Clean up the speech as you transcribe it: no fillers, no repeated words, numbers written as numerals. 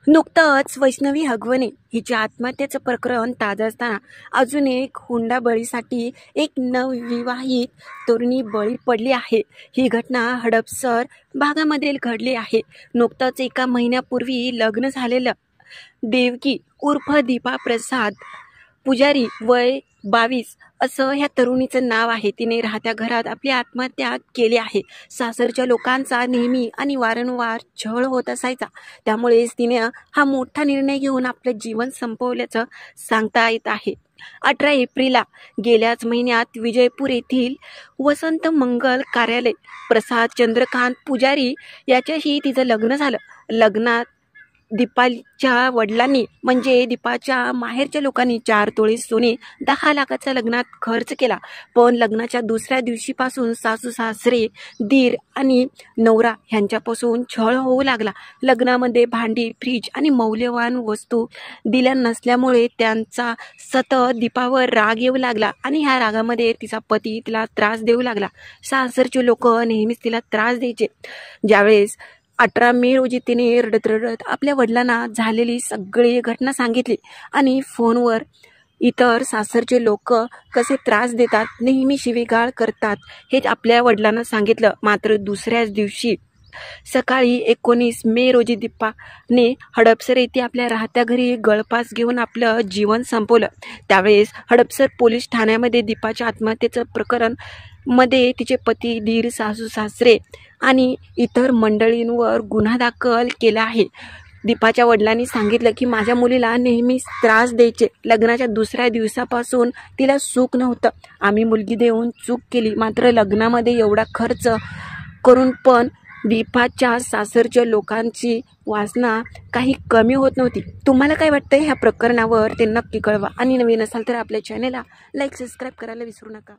नुकतंच वैष्णवी हगवणे हिच्या आत्महत्येचं प्रकरण ताजं असताना अजून एक हुंडाबळीसाठी एक नवविवाहित तरुणी बळी पडली आहे। ही घटना हडपसर भागामध्ये घडली आहे। नुकतंच एका महिन्यापूर्वी लग्न झालेलं देवकी उर्फ दीपा प्रसाद पुजारी वय 22 असं ह्या तरुणीचं नाव आहे। तिने राहत्या घरात आपली आत्महत्या केली आहे। सासरच्या लोकांचा नेहमी आणि वारंवार छळ होत असायचा, त्यामुळेच तिने हा मोठा निर्णय घेऊन आपलं जीवन संपवल्याचं सांगता येत आहे। 18 एप्रिलला गेल्याच महिन्यात विजयपूर येथील वसंत मंगल कार्यालय प्रसाद चंद्रकांत पुजारी याच्याशी तिचं लग्न झालं। लग्नात दीपाच्या वडिलांनी म्हणजे दीपाच्या माहेरच्या लोकांनी 4 तोळे सोने 10 लाखाचा लग्नात खर्च केला। पण लग्नाच्या दुसऱ्या दिवशीपासून सासू सासरे दीर आणि नवरा यांच्यापासून छळ होऊ लागला। लग्नामध्ये भांडी फ्रीज आणि मौल्यवान वस्तू दिल्या नसल्यामुळे त्यांचा सतत दीपावर राग येऊ लागला आणि ह्या रागामध्ये तिचा पती तिला त्रास देऊ लागला। सासरचे लोक नेहमीच तिला त्रास द्यायचे। ज्यावेळेस 18 मे रोजी तिने रडत रडत आपल्या वडिलांना झालेली सगळी घटना सांगितली आणि फोनवर इतर सासरचे लोक कसे त्रास देतात, नेहमी शिवीगाळ करतात हे आपल्या वडिलांना सांगितलं। मात्र दुसऱ्याच दिवशी सकाळी 19 मे रोजी दीपाने हडपसर येथे आपल्या राहत्या घरी गळफास घेऊन आपलं जीवन संपवलं। त्यावेळेस हडपसर पोलीस ठाण्यामध्ये दीपाच्या आत्महत्येचं प्रकरण मध्ये तिचे पती दीर सासू सासरे आणि इतर मंडळींवर गुन्हा दाखल केला आहे। दीपाच्या वडिलांनी सांगितलं की माझ्या मुलीला नेहमीच त्रास द्यायचे। लग्नाच्या दुसऱ्या दिवसापासून तिला सुख नव्हतं। आम्ही मुलगी देऊन चूक केली, मात्र लग्नामध्ये एवढा खर्च करून पण दीपाच्या सासरच्या लोकांची वासना काही कमी होत नव्हती। तुम्हाला काय वाटतं ह्या प्रकरणावर ते नक्की कळवा आणि नवीन असाल तर आपल्या चॅनेलला लाईक सबस्क्राईब करायला विसरू नका।